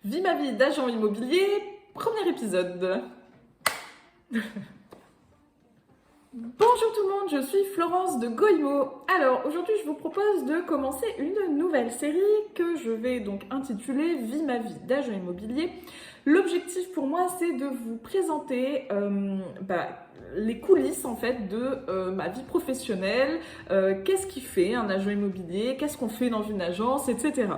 Vie ma vie d'agent immobilier, premier épisode. Bonjour tout le monde, je suis Florence de Goimo. Alors aujourd'hui je vous propose de commencer une nouvelle série que je vais donc intituler Vie ma vie d'agent immobilier. L'objectif pour moi c'est de vous présenter les coulisses en fait de ma vie professionnelle, qu'est-ce qui fait un agent immobilier, qu'est-ce qu'on fait dans une agence, etc.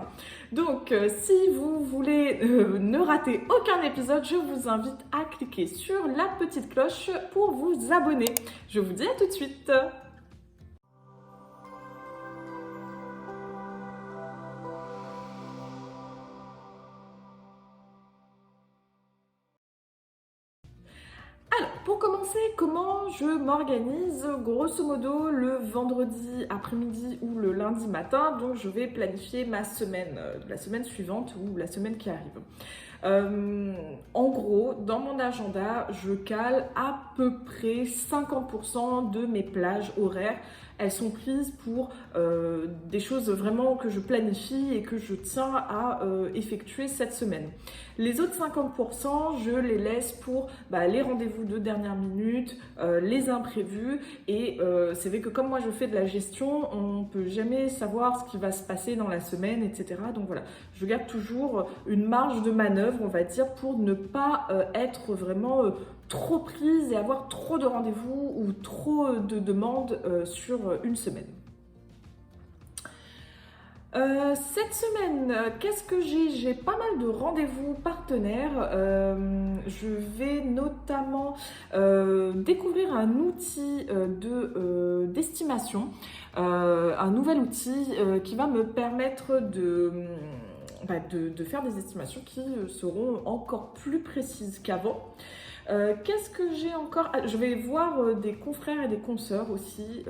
Donc si vous voulez ne rater aucun épisode, je vous invite à cliquer sur la petite cloche pour vous abonner. Je vous dis à tout de suite. Alors, pour commencer, comment je m'organise? Grosso modo, le vendredi après-midi ou le lundi matin, donc je vais planifier ma semaine, la semaine suivante ou la semaine qui arrive. En gros, dans mon agenda, je cale à peu près 50% de mes plages horaires. Elles sont prises pour des choses vraiment que je planifie et que je tiens à effectuer cette semaine. Les autres 50%, je les laisse pour les rendez-vous de dernière minute, les imprévus. Et c'est vrai que comme moi je fais de la gestion, on ne peut jamais savoir ce qui va se passer dans la semaine, etc. Donc voilà, je garde toujours une marge de manœuvre, on va dire, pour ne pas être vraiment trop prise et avoir trop de rendez-vous ou trop de demandes sur une semaine. Cette semaine, qu'est-ce que j'ai? J'ai pas mal de rendez-vous partenaires. Je vais notamment découvrir un outil d'estimation, un nouvel outil qui va me permettre de faire des estimations qui seront encore plus précises qu'avant. Qu'est-ce que j'ai encore? Je vais voir des confrères et des consoeurs aussi.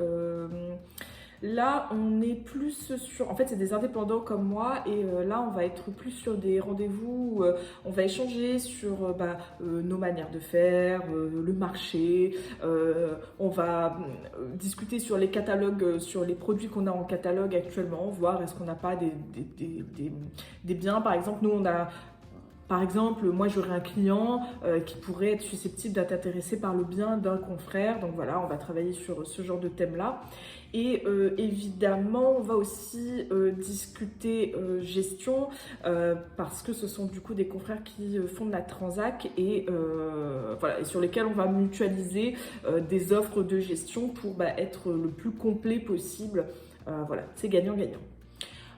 Là, on est plus sur... En fait, c'est des indépendants comme moi et là, on va être plus sur des rendez-vous où on va échanger sur nos manières de faire, le marché. On va discuter sur les catalogues, sur les produits qu'on a en catalogue actuellement, voir est-ce qu'on n'a pas des biens. Par exemple, nous, on a... Par exemple, moi j'aurais un client qui pourrait être susceptible d'être intéressé par le bien d'un confrère. Donc voilà, on va travailler sur ce genre de thème-là. Et évidemment, on va aussi discuter gestion parce que ce sont du coup des confrères qui font de la transac et sur lesquels on va mutualiser des offres de gestion pour être le plus complet possible. Voilà, c'est gagnant-gagnant.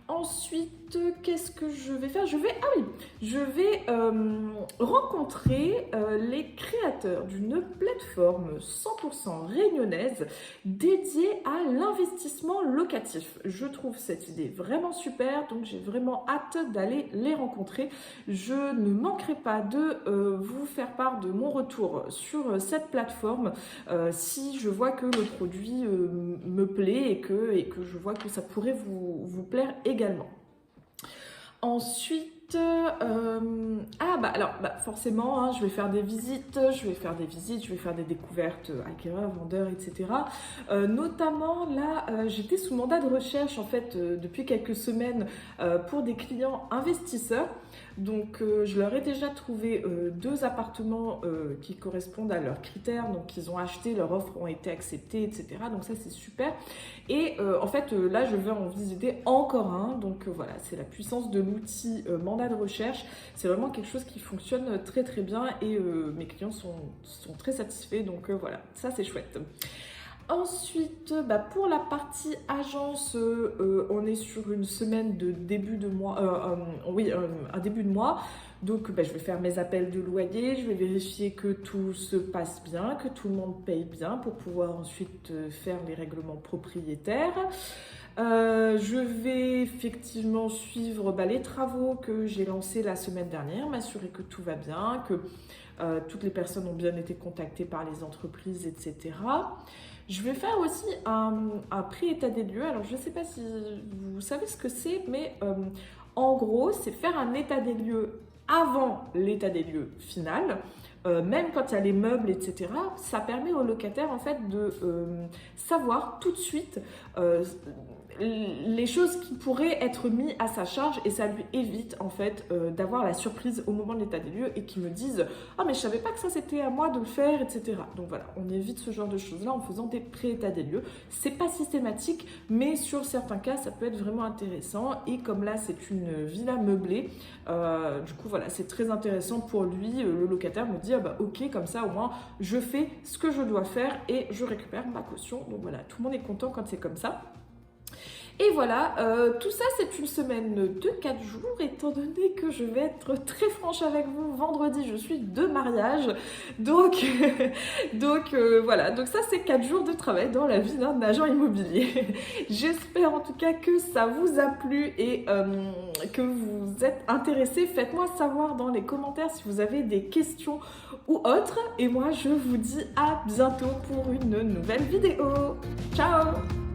Ensuite, qu'est-ce que je vais faire? Je vais rencontrer les créateurs d'une plateforme 100% réunionnaise dédiée à l'investissement locatif. Je trouve cette idée vraiment super, donc j'ai vraiment hâte d'aller les rencontrer. Je ne manquerai pas de vous faire part de mon retour sur cette plateforme si je vois que le produit me plaît et que je vois que ça pourrait vous plaire également. Ensuite, forcément, hein, je vais faire des visites, je vais faire des découvertes acquéreurs, vendeurs, etc. Notamment, là, j'étais sous mandat de recherche, en fait, depuis quelques semaines pour des clients investisseurs. Donc, je leur ai déjà trouvé 2 appartements qui correspondent à leurs critères. Donc, ils ont acheté, leurs offres ont été acceptées, etc. Donc, ça, c'est super. Et en fait, là, je vais en visiter encore un. Donc, voilà, c'est la puissance de l'outil mandat de recherche. C'est vraiment quelque chose qui fonctionne très, très bien. Et mes clients sont très satisfaits. Donc, voilà, ça, c'est chouette. Ensuite, pour la partie agence, on est sur une semaine de début de mois, un début de mois. Donc, je vais faire mes appels de loyer, je vais vérifier que tout se passe bien, que tout le monde paye bien pour pouvoir ensuite faire les règlements propriétaires. Je vais effectivement suivre les travaux que j'ai lancés la semaine dernière, m'assurer que tout va bien, que toutes les personnes ont bien été contactées par les entreprises, etc. Je vais faire aussi un pré-état des lieux. Alors, je ne sais pas si vous savez ce que c'est, mais en gros, c'est faire un état des lieux avant l'état des lieux final. Même quand il y a les meubles, etc., ça permet aux locataires en fait de savoir tout de suite les choses qui pourraient être mises à sa charge et ça lui évite en fait d'avoir la surprise au moment de l'état des lieux et qu'ils me disent « Ah mais je savais pas que ça c'était à moi de le faire, etc. » Donc voilà, on évite ce genre de choses-là en faisant des pré-états des lieux. C'est pas systématique, mais sur certains cas, ça peut être vraiment intéressant. Et comme là, c'est une villa meublée, du coup voilà, c'est très intéressant pour lui. Le locataire me dit « Ah bah ok, comme ça au moins je fais ce que je dois faire et je récupère ma caution. » Donc voilà, tout le monde est content quand c'est comme ça. Et voilà, tout ça c'est une semaine de 4 jours, étant donné que je vais être très franche avec vous, vendredi je suis de mariage, donc, voilà, donc ça c'est 4 jours de travail dans la vie d'un agent immobilier. J'espère en tout cas que ça vous a plu et que vous êtes intéressés. Faites-moi savoir dans les commentaires si vous avez des questions ou autres, et moi je vous dis à bientôt pour une nouvelle vidéo. Ciao!